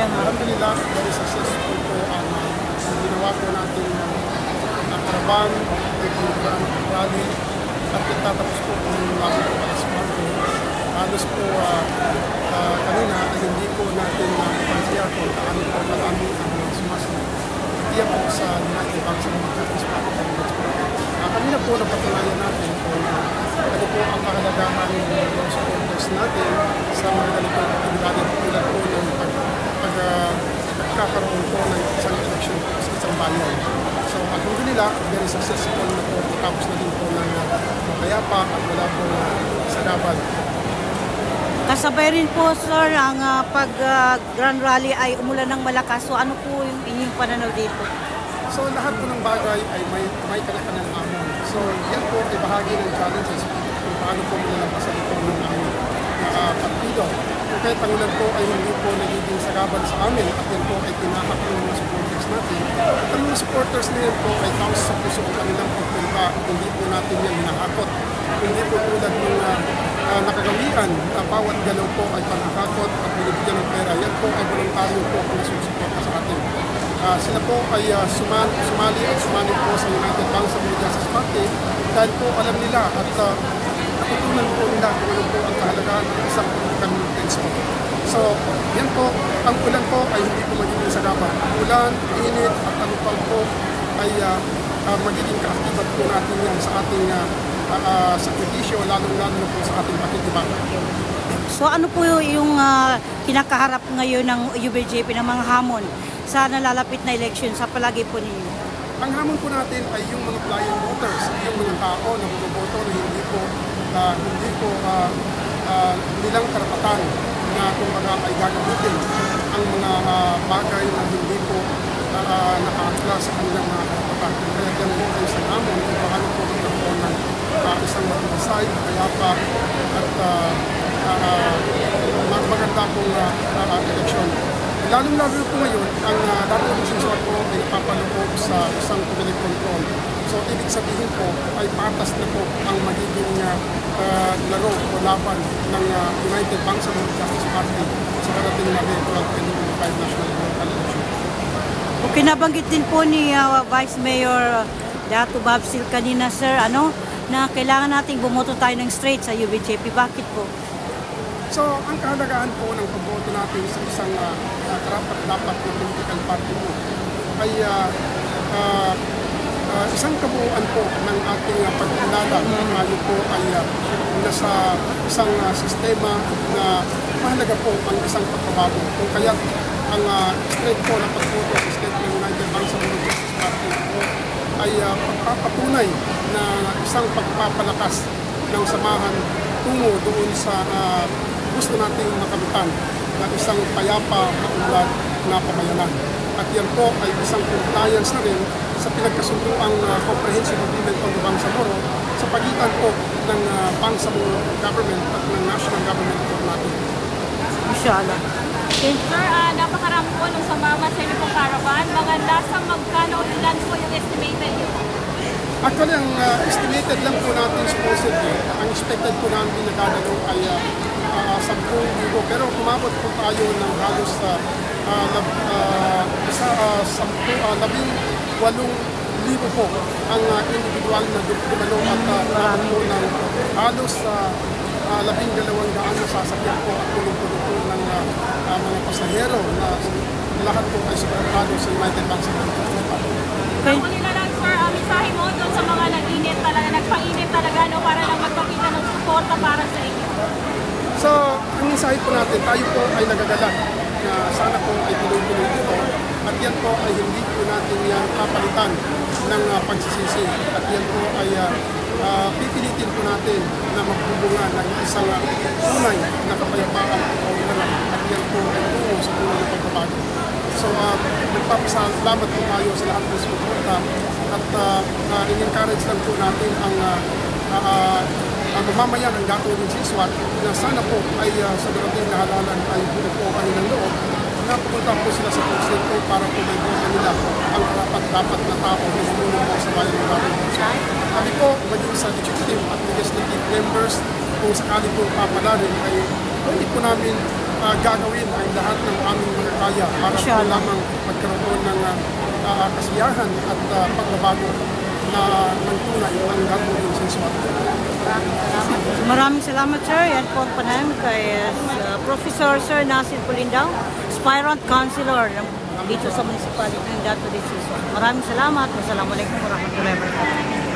Alhamdulillah, very successful po ang ginawa po natin ng Caravan, rally, at nagtatapos po kung namin po alas 4. Halos po kanina ay hindi po natin napansiya kung kaano po marami ang sumasunod. Iyan po sa United Bank sa mga kanina po napatunayan natin kung ano po ang kahalagahan ng mga supporters natin sa mga ganitong aktibidad tulad po ng pagkakaroon po ng isang election sa isang bayan. So, alhamdulillah, very successful na po. Tapos na din po ng mapayapa at wala po sagabal. Kasabay rin po, sir, ang pag-Grand Rally ay umulan ng malakas. So, ano po yung inyong pananaw dito? So, lahat po ng bagay ay may kanya-kanyang amon. So, yan po ay bahagi ng challenges kung paano po malalampasan ito ng aming partido. Kung kahit ang ulan po ay hindi po nagiging sagabal sa amin at yan po ay tinahak ng mga supporters natin. At ang mga supporters na yan po ay taos sa puso ang kanilang pagpunta. Hindi po natin yan hinahakot. Hindi po tulad ng nakagawian na bawat galaw po ay panakakot at binibigyan ng pera. Yan po ay voluntaryo po ang nasusuporta sa atin. Sila po ay sumali po sa United Bank sa Justice Party dahil po alam nila at natutunan po nila kung ano po ang kahalagahan ng isang communities po. So, yan po, ang ulan po ay hindi po magiging sagabal. Ulan, init at ano pa po ay magiging kaaktibat po natin yan sa ating sakripisyo, lalong-lalo na po sa ating pakikibang. So, ano po yung kinakaharap ngayon ng UBJP ng mga hamon sa nalalapit na election sa palagi po ninyo? Ang hamon po natin ay yung mga flying voters, yung mga tao na bumoboto na hindi po nilang karapatan na kumbaga ay gagamitin ang mga bagay na hindi po nakaangkla sa kanilang mga karapatan. Kaya yan po ay isang hamon kung paano po magkaroon ng isang matibasay, kayapa at maganda pong eleksyon. Lalong-lalo po ngayon, ang dato decision po ay papaloob sa isang public control. So, ibig sabihin po ay patas na po ang magiging laro o laban ng United Bank sa Justice Party sa karating na May 12, 2025 National Election. Okay, nabanggit din po ni Vice Mayor Dato Babsil kanina, sir, na kailangan nating bumoto tayo ng straight sa UBJP. Bakit po? So, ang kahalagaan po ng pagboto natin sa isang karapat-dapat na political party po ay isang kabuuan po ng ating pagkilala. Tayo po ay nasa isang sistema na mahalaga po ang isang pagbabago. Kung kaya ang straight po na pagboto sa state ng United Bank sa Justice Party po ay pagpapatunay na isang pagpapalakas ng samahan tungo doon sa gusto nating makamutan na isang payapa na unlad na pamayanan. At yan po ay isang compliance na rin sa pinagkasunduang comprehensive agreement ng Bangsamoro sa pagitan po ng Bangsamoro government at ng national government po natin. Inshallah. Sir, napakarami po nung sumama sa inyo pong caravan. Mga nasa magkano ilan po yung estimated nyo? Actually, ang estimated lang po natin supposedly, ang expected po namin na dadalo ay 10,000. Pero kumabot po tayo ng halos 18,000 po ang individual na dumalo at nakapot po ng halos 12,000 na sasakyan po at tulong-tulong po ng mga pasahero na lahat po ay suportado sa United Bank sa Okay. Ako nila lang, sir, mensahe mo doon sa mga nag-init talaga, nagpainit talaga, para lang magpakita ng suporta para sa inyo. So, ang mensahe po natin, tayo po ay nagagalat na sana po ay tuloy-tuloy dito at yan po ay hindi po natin yan kapalitan ng pagsisisi at yan po ay pipilitin po natin na magbubunga ng isang tunay na kapayapaan o unaran at yan po ay tungo sa tunay na pagbabago. So, nagpapasalamat po tayo sa lahat ng suporta at in-encourage lang po natin ang mamamayan ng gagawin si SWAT na sana po ay sa darating na halalan ay buo po kanilang loob na pupunta po sila sa konsepo para po may buo nila ang karapat-dapat na tao na sumunod po sa bayan ng gagawin. Kami po, maging sa executive at legislative members, kung sakali po papalarin ay hindi po namin gagawin ang lahat ng aming mga kaya para po Inshallah. lamang magkaroon ng kasiyahan at pagbabago na ng tunay ang gagawin sa SWAT. Maraming salamat, sir. Yan po ang panayam kay Professor Sir Nasir Pulindaw, aspirant councilor dito sa municipality ng Dato de Sison. Maraming salamat. Wassalamualaikum warahmatullahi wabarakatuh.